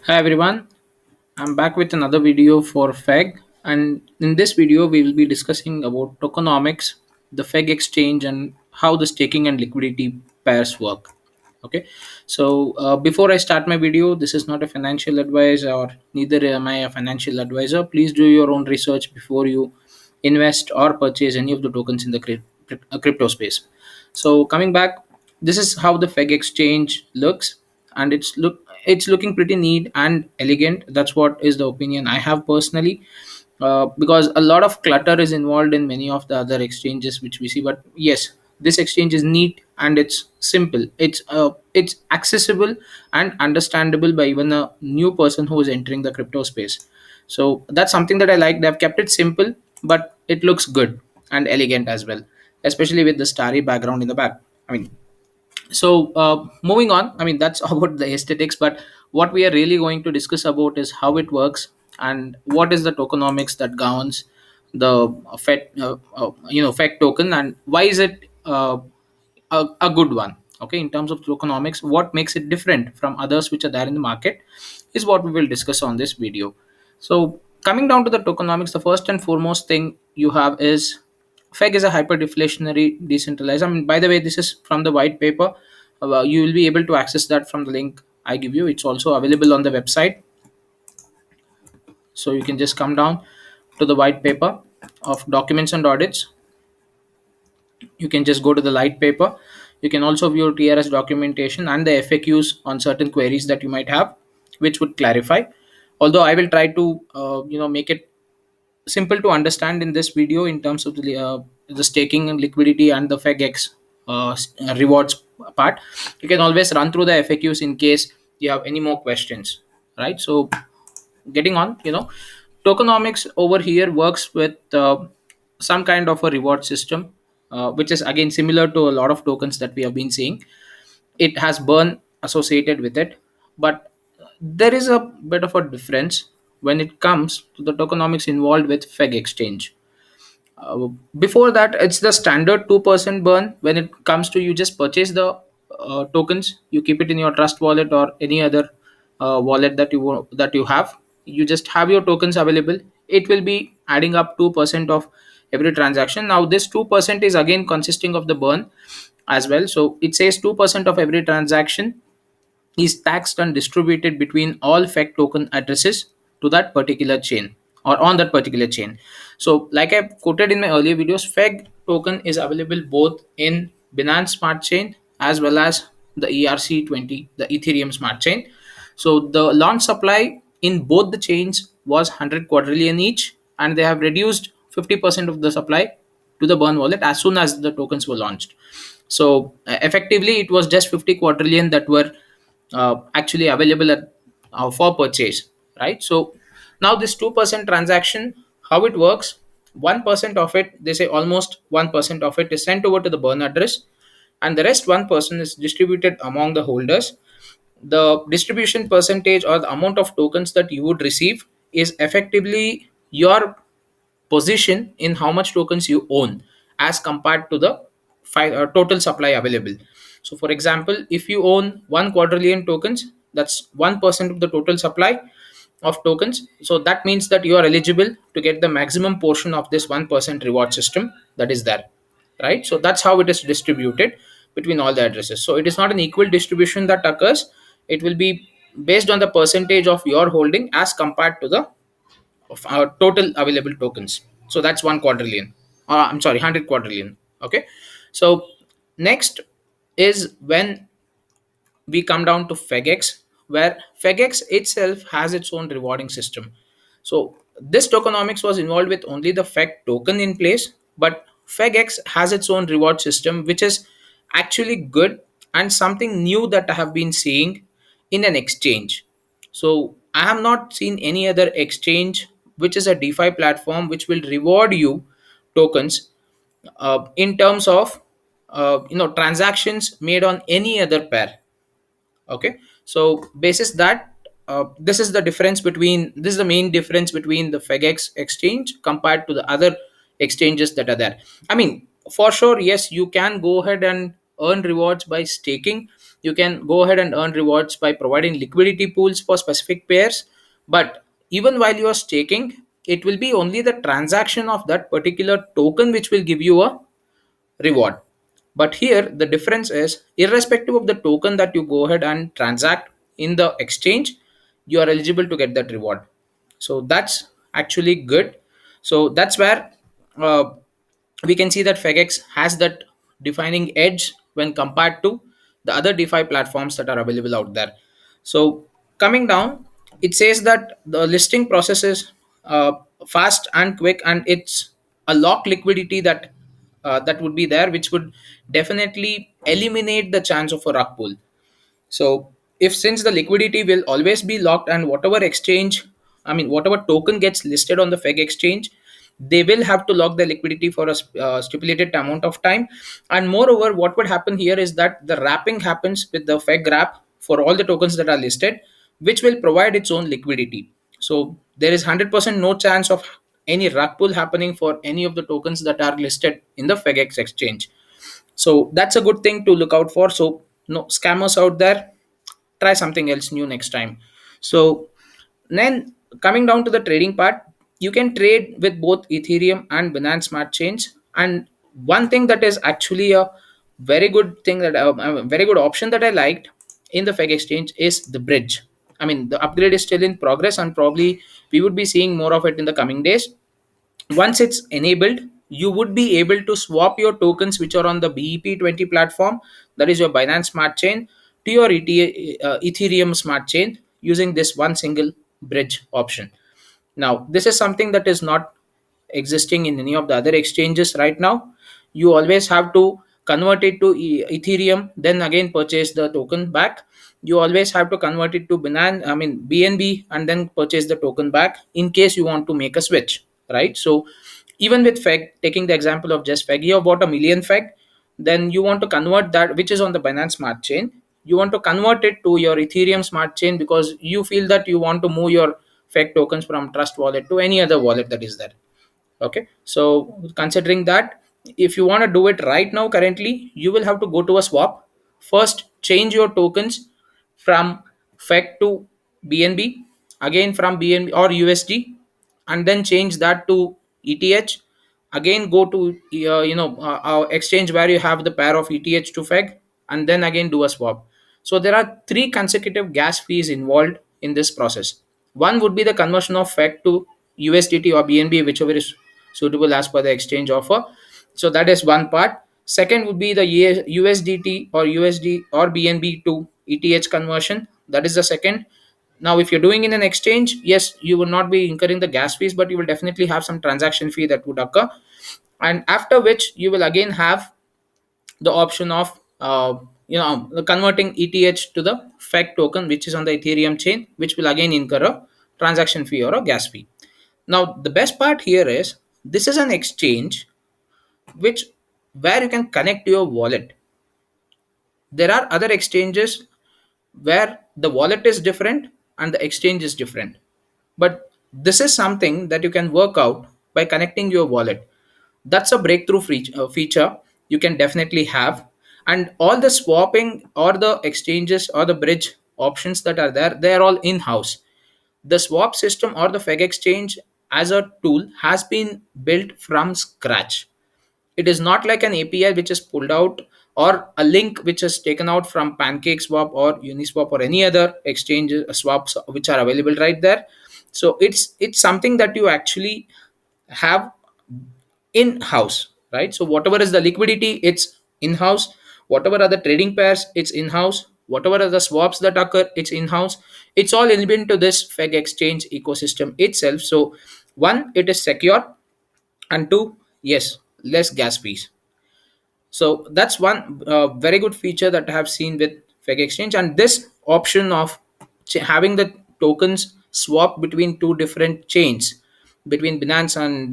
Hi everyone, I'm back with another video for FEG, and in this video we will be discussing about tokenomics, the FEG exchange, and how the staking and liquidity pairs work. Okay, so before I start my video, this is not a financial advice or neither am I a financial advisor. Please do your own research before you invest or purchase any of the tokens in the crypto space. So coming back, this is how the FEG exchange looks, and it's looking pretty neat and elegant. That's what is the opinion I have personally, because a lot of clutter is involved in many of the other exchanges which we see. But yes, this exchange is neat and it's simple. It's accessible and understandable by even a new person who is entering the crypto space. So that's something that I like. They've kept it simple, but it looks good and elegant as well, especially with the starry background in the back. I mean, moving on, I mean, that's about the aesthetics, but what we are really going to discuss about is how it works and what is the tokenomics that governs the FET token, and why is it a good one. Okay, in terms of tokenomics, what makes it different from others which are there in the market is what we will discuss on this video. So coming down to the tokenomics, the first and foremost thing you have is FEG is a hyperdeflationary decentralized. I mean, by the way, this is from the white paper. You will be able to access that from the link I give you. It's also available on the website. So you can just come down to the white paper of documents and audits. You can just go to the light paper. You can also view TRS documentation and the FAQs on certain queries that you might have, which would clarify. Although I will try to make it simple to understand in this video in terms of the staking and liquidity and the FEGX rewards part. You can always run through the FAQs in case you have any more questions, right? So getting on, tokenomics over here works with some kind of a reward system, which is again similar to a lot of tokens that we have been seeing. It has burn associated with it, but there is a bit of a difference when it comes to the tokenomics involved with FEG exchange. Before that, it's the standard 2% burn. When it comes to, you just purchase the tokens, you keep it in your trust wallet or any other wallet that you have. You just have your tokens available. It will be adding up 2% of every transaction. Now this 2% is again consisting of the burn as well. So it says 2% of every transaction is taxed and distributed between all FEC token addresses to that particular chain or on that particular chain. So, like I quoted in my earlier videos, FEG token is available both in Binance Smart Chain as well as the ERC20, the Ethereum Smart Chain. So, the launch supply in both the chains was 100 quadrillion each, and they have reduced 50% of the supply to the burn wallet as soon as the tokens were launched. So effectively, it was just 50 quadrillion that were actually available for purchase, right? So now this 2% transaction, how it works, 1% of it, they say almost 1% of it is sent over to the burn address, and the rest 1% is distributed among the holders. The distribution percentage or the amount of tokens that you would receive is effectively your position in how much tokens you own as compared to the total supply available. So for example, if you own 1 quadrillion tokens, that's 1% of the total supply of tokens. So that means that you are eligible to get the maximum portion of this 1% reward system that is there, right? So that's how it is distributed between all the addresses. So it is not an equal distribution that occurs. It will be based on the percentage of your holding as compared to the of our total available tokens. So that's 1 quadrillion. I'm sorry, 100 quadrillion. Okay. So next is when we come down to FEGX, where FEGX itself has its own rewarding system. So this tokenomics was involved with only the FEG token in place, but FEGX has its own reward system, which is actually good and something new that I have been seeing in an exchange. So I have not seen any other exchange which is a DeFi platform which will reward you tokens in terms of transactions made on any other pair. Okay, so basis that, this is the main difference between the FEGX exchange compared to the other exchanges that are there. I mean, for sure, yes, you can go ahead and earn rewards by staking You can go ahead and earn rewards by providing liquidity pools for specific pairs. But even while you are staking, it will be only the transaction of that particular token which will give you a reward. But here the difference is, irrespective of the token that you go ahead and transact in the exchange, you are eligible to get that reward. So that's actually good. So that's where uh, we can see that FEGX has that defining edge when compared to the other DeFi platforms that are available out there. So coming down, it says that the listing process is fast and quick, and it's a lock liquidity that would be there, which would definitely eliminate the chance of a rug pull. So if, since the liquidity will always be locked, and whatever exchange, I mean whatever token gets listed on the FEG exchange, they will have to lock the liquidity for a stipulated amount of time. And moreover, what would happen here is that the wrapping happens with the FEG wrap for all the tokens that are listed, which will provide its own liquidity. So there is 100% no chance of any rug pull happening for any of the tokens that are listed in the FEGX exchange. So that's a good thing to look out for. So no scammers out there, try something else new next time. So then, coming down to the trading part, you can trade with both Ethereum and Binance Smart Chains. And one thing that is actually a very good thing, that a very good option that I liked in the FEG exchange, is the bridge. I mean, the upgrade is still in progress, and probably we would be seeing more of it in the coming days. Once it's enabled, you would be able to swap your tokens which are on the BEP20 platform, that is your Binance Smart Chain, to your Ethereum Smart Chain using this one single bridge option. Now, this is something that is not existing in any of the other exchanges right now. You always have to convert it to Ethereum, then again purchase the token back. You always have to convert it to Binance, I mean BNB, and then purchase the token back in case you want to make a switch, right? So even with FEG, taking the example of just FEG, you have bought a million FEG, then you want to convert that, which is on the Binance Smart Chain. You want to convert it to your Ethereum Smart Chain because you feel that you want to move your FEG tokens from Trust Wallet to any other wallet that is there. Okay, so considering that, if you want to do it right now, currently you will have to go to a swap. First, change your tokens from FEC to BNB, again from BNB or USD, and then change that to ETH. Again go to our exchange where you have the pair of ETH to FEG, and then again do a swap. So there are three consecutive gas fees involved in this process. One would be the conversion of FEG to USDT or BNB, whichever is suitable as per the exchange offer. So that is one part. Second would be the USDT or USD or BNB to ETH conversion. That is the second. Now, if you're doing in an exchange, yes, you will not be incurring the gas fees, but you will definitely have some transaction fee that would occur. And after which, you will again have the option of converting ETH to the FEG token, which is on the Ethereum chain, which will again incur a transaction fee or a gas fee. Now, the best part here is, this is an exchange which where you can connect your wallet. There are other exchanges where the wallet is different and the exchange is different, but this is something that you can work out by connecting your wallet. That's a breakthrough feature you can definitely have. And all the swapping or the exchanges or the bridge options that are there, they are all in house. The swap system or the FEG exchange as a tool has been built from scratch. It is not like an API which is pulled out, or a link which is taken out from PancakeSwap or Uniswap or any other exchange swaps which are available right there. So it's something that you actually have in house, right? So whatever is the liquidity, it's in house. Whatever are the trading pairs, it's in house. Whatever are the swaps that occur, it's in house. It's all inbuilt to this FEG exchange ecosystem itself. So one, it is secure, and two, yes, less gas fees. So that's one very good feature that I have seen with FEG exchange. And this option of having the tokens swap between two different chains, between Binance and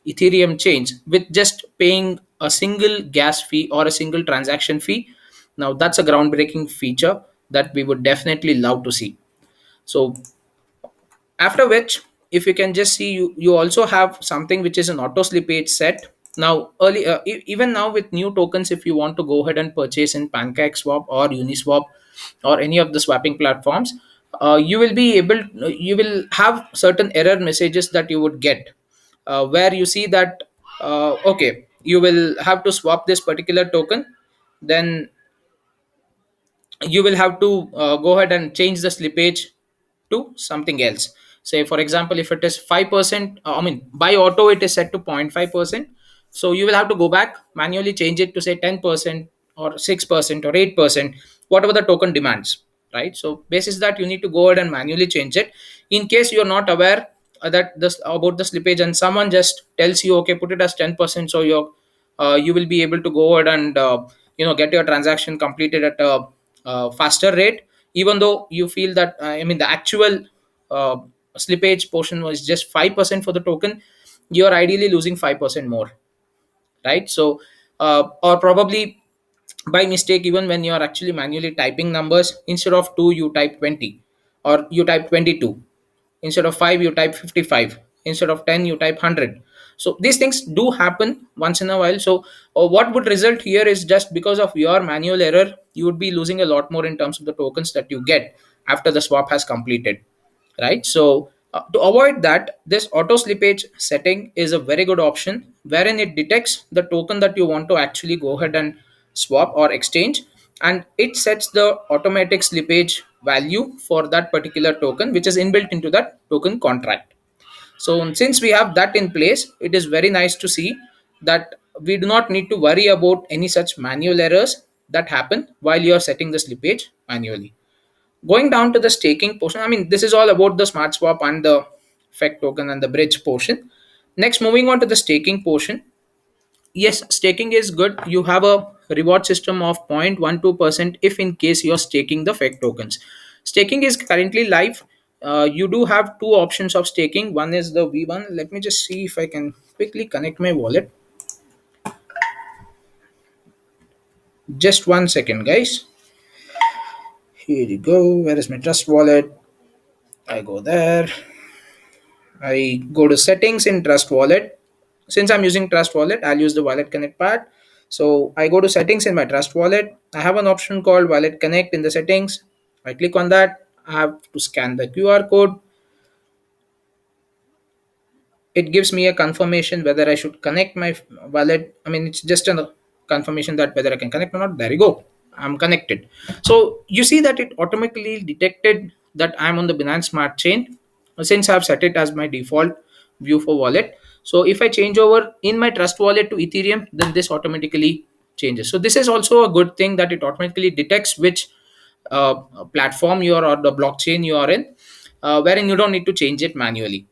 Ethereum chains, with just paying a single gas fee or a single transaction fee. Now that's a groundbreaking feature that we would definitely love to see. So after which, if you can just see, you also have something which is an auto slippage set. Now, early even now with new tokens, if you want to go ahead and purchase in Pancake Swap or Uniswap or any of the swapping platforms, you will be able, you will have certain error messages that you would get, where you see that okay, you will have to swap this particular token, then you will have to go ahead and change the slippage to something else. Say for example, if it is 5%, I mean by auto it is set to 0.5%, so you will have to go back manually change it to say 10% or 6% or 8%, whatever the token demands, right? So basis that you need to go ahead and manually change it. In case you are not aware that this about the slippage and someone just tells you okay, put it as 10%, so you will be able to go ahead and get your transaction completed at a faster rate, even though you feel that I mean the actual uh, slippage portion was just 5% for the token, you are ideally losing 5% more, right? So or probably by mistake, even when you are actually manually typing numbers, instead of 2 you type 20, or you type 22, instead of 5 you type 55, instead of 10 you type 100. So these things do happen once in a while. So what would result here is just because of your manual error, you would be losing a lot more in terms of the tokens that you get after the swap has completed, right? So to avoid that, this auto slippage setting is a very good option, wherein it detects the token that you want to actually go ahead and swap or exchange, and it sets the automatic slippage value for that particular token, which is inbuilt into that token contract. So since we have that in place, it is very nice to see that we do not need to worry about any such manual errors that happen while you are setting the slippage manually. Going down to the staking portion, I mean, this is all about the smart swap and the FEG token and the bridge portion. Next, moving on to the staking portion. Yes, staking is good. You have a reward system of 0.12% if in case you're staking the FEG tokens. Staking is currently live. You do have two options of staking. One is the V1. Let me just see if I can quickly connect my wallet. Just 1 second, guys. Here you go. Where is my trust wallet? I go there. I go to settings in Trust Wallet. Since I'm using Trust Wallet, I'll use the Wallet Connect part. So I go to settings in my Trust Wallet. I have an option called Wallet Connect in the settings. I click on that. I have to scan the QR code. It gives me a confirmation whether I should connect my wallet. I mean, it's just a confirmation that whether I can connect or not. There you go. I'm connected. So you see that it automatically detected that I'm on the Binance Smart Chain since I've set it as my default view for wallet. So if I change over in my Trust Wallet to Ethereum, then this automatically changes. So this is also a good thing that it automatically detects which uh, platform you are or the blockchain you are in, wherein you don't need to change it manually.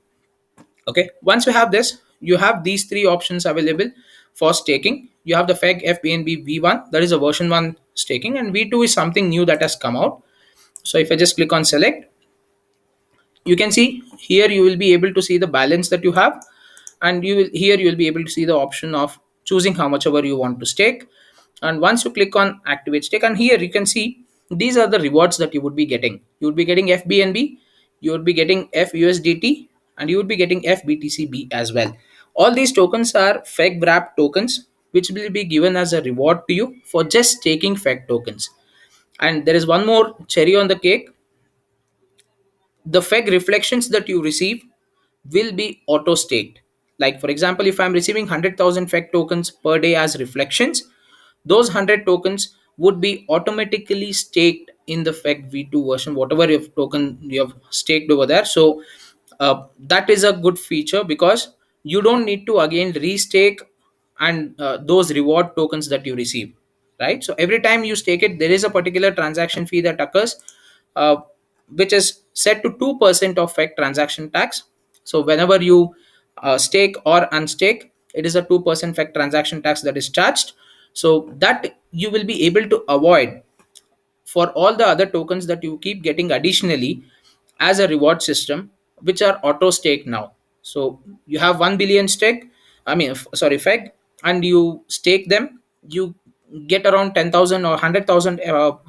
Okay, once you have this, you have these three options available for staking. You have the FEG FBNB V1, that is a version 1 staking, and V2 is something new that has come out. So if I just click on select, you can see here you will be able to see the balance that you have, and you will be able to see the option of choosing how much ever you want to stake. And once you click on activate stake, and here you can see these are the rewards that you would be getting. You would be getting FBNB, you would be getting FUSDT, and you would be getting FBTCB as well. All these tokens are FEG wrap tokens, which will be given as a reward to you for just staking FEG tokens. And there is one more cherry on the cake. The FEG reflections that you receive will be auto staked. Like for example, if I'm receiving 100,000 FEG tokens per day as reflections, those 100 tokens would be automatically staked in the FEG V2 version, whatever your token you have staked over there. So that is a good feature because you don't need to again restake and those reward tokens that you receive, right? So every time you stake it, there is a particular transaction fee that occurs, uh, which is set to 2% of FEC transaction tax. So whenever you stake or unstake, it is a 2% FEC transaction tax that is charged. So that you will be able to avoid for all the other tokens that you keep getting additionally as a reward system, which are auto stake now. So you have 1 billion stake, I mean sorry FEG, and you stake them, you get around 10,000 or 100,000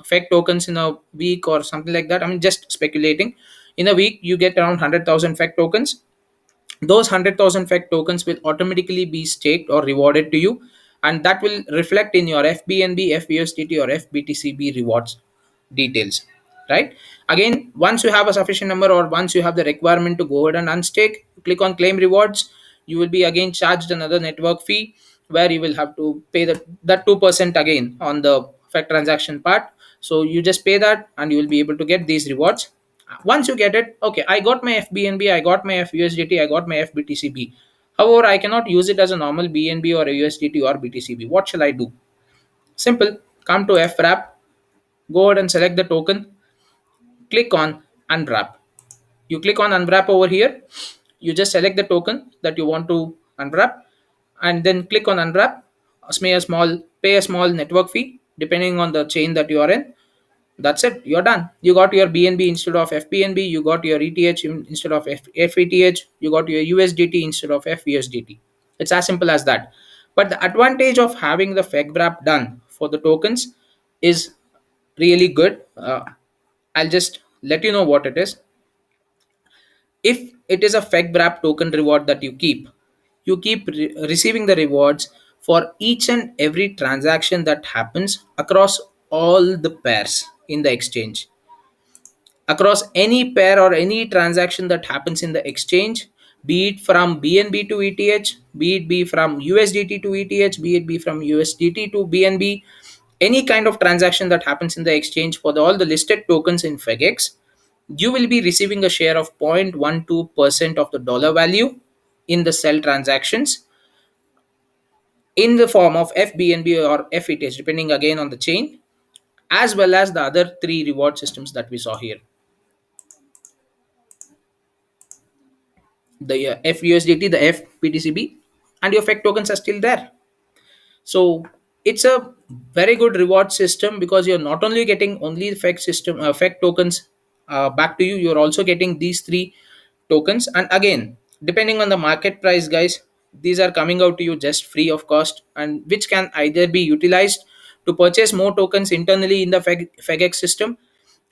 FEG tokens in a week or something like that. I mean, just speculating, in a week you get around 100,000 FEG tokens. those 100,000 FEG tokens will automatically be staked or rewarded to you, and that will reflect in your FBNB, FUSDT, or FBTCB rewards details, right? Again, once you have a sufficient number, or once you have the requirement to go ahead and unstake, click on claim rewards. You will be again charged another network fee, where you will have to pay that 2% again on the FEG transaction part. So you just pay that, and you will be able to get these rewards. Once you get it, okay, I got my FBNB, I got my FUSDT, I got my FBTCB. However, I cannot use it as a normal BNB or a USDT or BTCB. What shall I do? Simple. Come to FWrap, go ahead and select the token, click on unwrap. You click on unwrap over here, you just select the token that you want to unwrap, and then click on unwrap. Pay a small network fee depending on the chain that you are in. That's it, you're done. You got your BNB instead of FBNB, you got your ETH instead of FETH, you got your USDT instead of FUSDT. It's as simple as that. But the advantage of having the FEG wrap done for the tokens is really good. I'll just let you know what it is. If it is a FEG wrap token reward that you keep receiving the rewards for each and every transaction that happens across all the pairs in the exchange, across any pair or any transaction that happens in the exchange, be it from BNB to ETH, be from USDT to ETH, be from USDT to BNB, any kind of transaction that happens in the exchange for all the listed tokens in FEGX, you will be receiving a share of 0.12% of the dollar value in the sell transactions in the form of FBNB or FETH, depending again on the chain, as well as the other three reward systems that we saw here. The FUSDT, the FPTCB, and your FEC tokens are still there. So it's a very good reward system, because you're not only getting only the FEC tokens back to you, you're also getting these three tokens. And again, depending on the market price, guys, these are coming out to you just free of cost, and which can either be utilized to purchase more tokens internally in the FEGX system,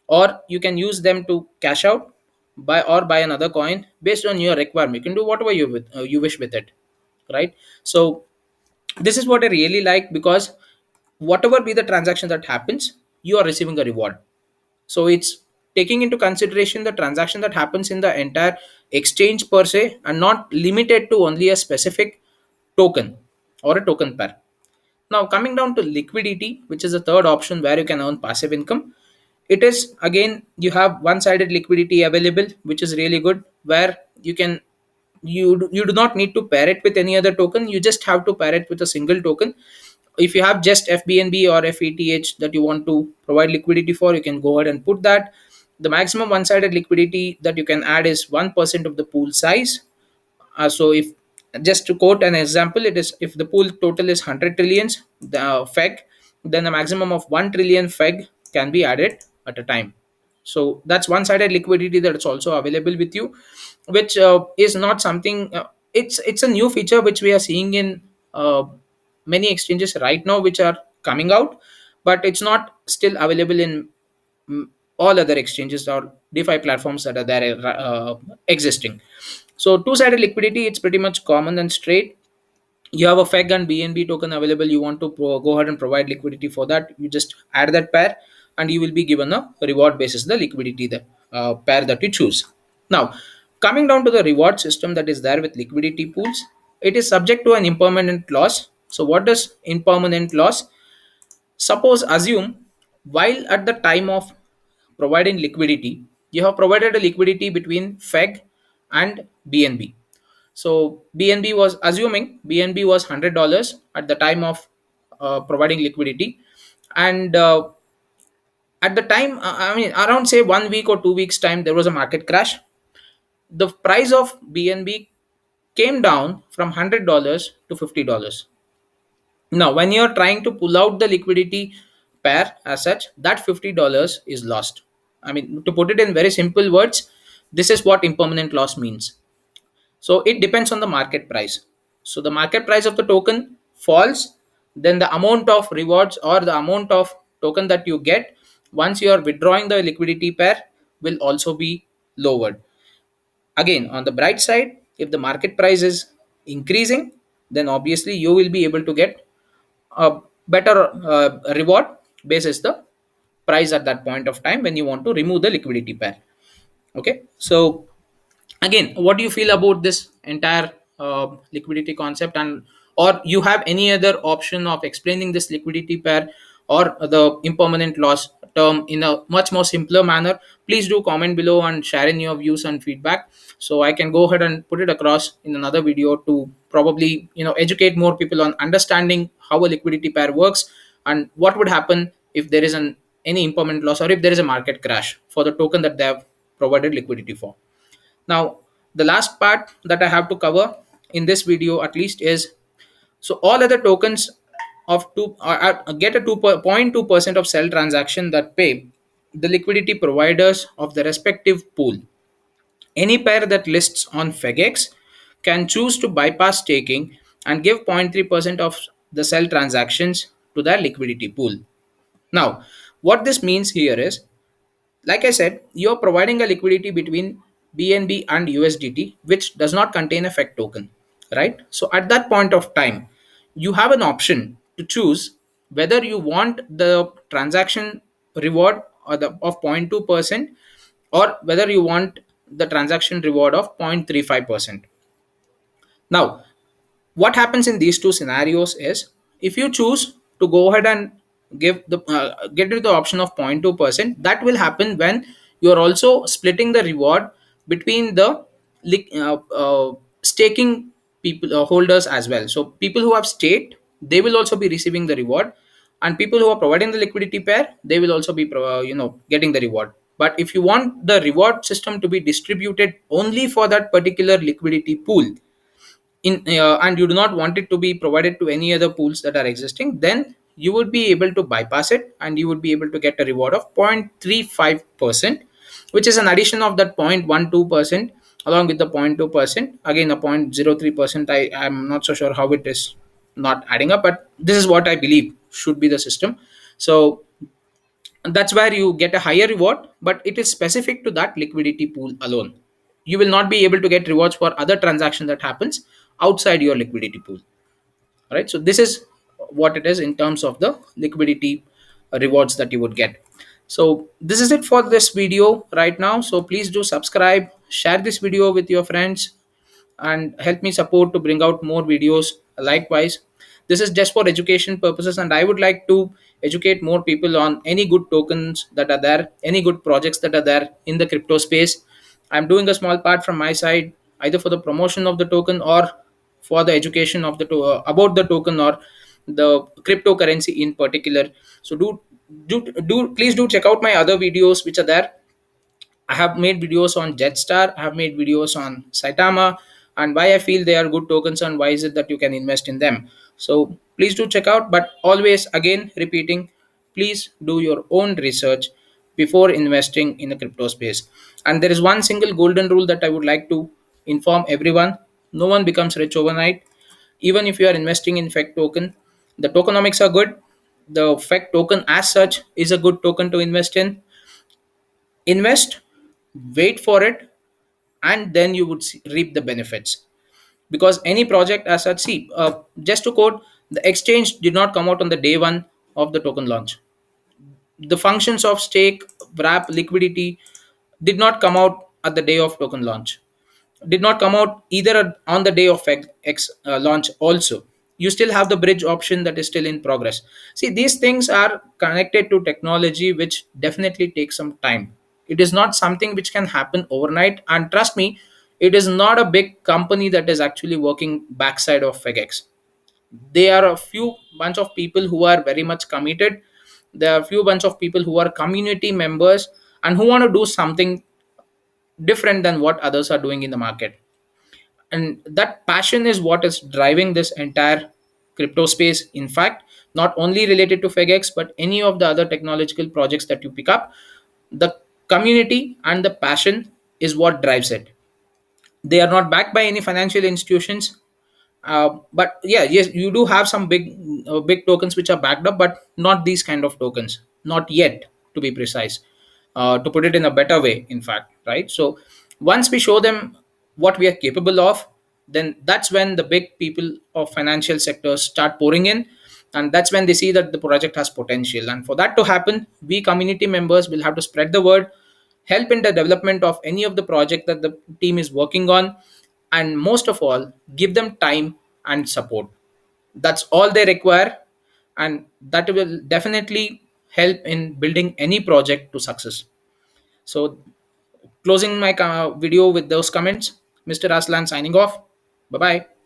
or you can use them to cash out buy another coin based on your requirement. You can do whatever you wish with it, right? So this is what I really like, because whatever be the transaction that happens, you are receiving a reward. So it's taking into consideration the transaction that happens in the entire exchange per se, and not limited to only a specific token or a token pair. Now, coming down to liquidity, which is the third option where you can earn passive income, it is again, you have one-sided liquidity available, which is really good, where you do not need to pair it with any other token. You just have to pair it with a single token. If you have just FBNB or FETH that you want to provide liquidity for, you can go ahead and put that. The maximum one-sided liquidity that you can add is 1% of the pool size. So if, just to quote an example, it is, if the pool total is 100 trillions the FEG, then the maximum of 1 trillion FEG can be added at a time. So that's one-sided liquidity that's also available with you, which is not something, it's a new feature which we are seeing in many exchanges right now, which are coming out, but it's not still available in mm, all other exchanges or DeFi platforms that are there existing. So two-sided liquidity, it's pretty much common and straight. You have a FEG and BNB token available. You want to go ahead and provide liquidity for that. You just add that pair, and you will be given a reward basis the liquidity, the pair that you choose. Now, coming down to the reward system that is there with liquidity pools, it is subject to an impermanent loss. So what does impermanent loss? Suppose, assume, while at the time of providing liquidity, you have provided a liquidity between FEG and BNB. So BNB was, assuming BNB was $100 at the time of providing liquidity, and at the time, I mean, around say 1 week or 2 weeks time, there was a market crash. The price of BNB came down from $100 to $50. Now, when you're trying to pull out the liquidity pair as such, that $50 is lost. I mean, to put it in very simple words, this is what impermanent loss means. So it depends on the market price. So the market price of the token falls, then the amount of rewards or the amount of token that you get once you are withdrawing the liquidity pair will also be lowered. Again, on the bright side, If the market price is increasing, then obviously you will be able to get a better reward basis the price at that point of time when you want to remove the liquidity pair. Okay, so again, what do you feel about this entire liquidity concept, and or you have any other option of explaining this liquidity pair or the impermanent loss term in a much more simpler manner? Please do comment below and share in your views and feedback, so I can go ahead and put it across in another video to probably educate more people on understanding how a liquidity pair works and what would happen if there is an any impermanent loss or if there is a market crash for the token that they have provided liquidity for. Now, the last part that I have to cover in this video at least is, so all other tokens of get a 2.2% of sell transaction that pay the liquidity providers of the respective pool. Any pair that lists on FEGX can choose to bypass staking and give 0.3% of the sell transactions to their liquidity pool. Now, what this means here is, like I said, you're providing a liquidity between BNB and USDT, which does not contain a FEC token, right? So at that point of time, you have an option to choose whether you want the transaction reward or the of 0.2% or whether you want the transaction reward of 0.35%. Now, what happens in these two scenarios is, if you choose to go ahead and give the get you the option of 0.2%, that will happen when you are also splitting the reward between the staking people holders as well. So people who have staked, they will also be receiving the reward, and people who are providing the liquidity pair, they will also be getting the reward. But if you want the reward system to be distributed only for that particular liquidity pool, in and you do not want it to be provided to any other pools that are existing, then you would be able to bypass it and you would be able to get a reward of 0.35%, which is an addition of that 0.12% along with the 0.2%, again a 0.03%. I'm not so sure how it is not adding up, but this is what I believe should be the system. So that's where you get a higher reward, but it is specific to that liquidity pool alone. You will not be able to get rewards for other transaction that happens outside your liquidity pool. Right, so this is what it is in terms of the liquidity rewards that you would get. So this is it for this video right now. So please do subscribe, share this video with your friends, and help me support to bring out more videos. Likewise, this is just for education purposes, and I would like to educate more people on any good tokens that are there, any good projects that are there in the crypto space. I'm doing a small part from my side, either for the promotion of the token or for the education of the about the token or the cryptocurrency in particular. So do please do check out my other videos which are there. I have made videos on Jetstar, I have made videos on Saitama, and why I feel they are good tokens and why is it that you can invest in them. So please do check out, but always again repeating, please do your own research before investing in the crypto space. And there is one single golden rule that I would like to inform everyone: no one becomes rich overnight. Even if you are investing in FEC token, the tokenomics are good. The FEC token as such is a good token to invest in. Invest, wait for it, and then you would reap the benefits. Because any project as such, see, just to quote, the exchange did not come out on the day one of the token launch. The functions of stake, wrap, liquidity did not come out at the day of token launch, did not come out either on the day of X launch also. You still have the bridge option that is still in progress. See, these things are connected to technology, which definitely takes some time. It is not something which can happen overnight, and trust me, it is not a big company that is actually working backside of FEGX. There are a few bunch of people who are very much committed. There are a few bunch of people who are community members and who want to do something different than what others are doing in the market. And that passion is what is driving this entire crypto space. In fact, not only related to FEGX, but any of the other technological projects that you pick up, the community and the passion is what drives it. They are not backed by any financial institutions, but yeah, yes, you do have some big tokens which are backed up, but not these kind of tokens, not yet, to be precise, to put it in a better way, in fact, right? So once we show them what we are capable of, then that's when the big people of financial sectors start pouring in, and that's when they see that the project has potential. And for that to happen, we community members will have to spread the word, help in the development of any of the project that the team is working on, and most of all, give them time and support. That's all they require, and that will definitely help in building any project to success. So, closing my video with those comments, Mr. Aslan signing off. Bye bye.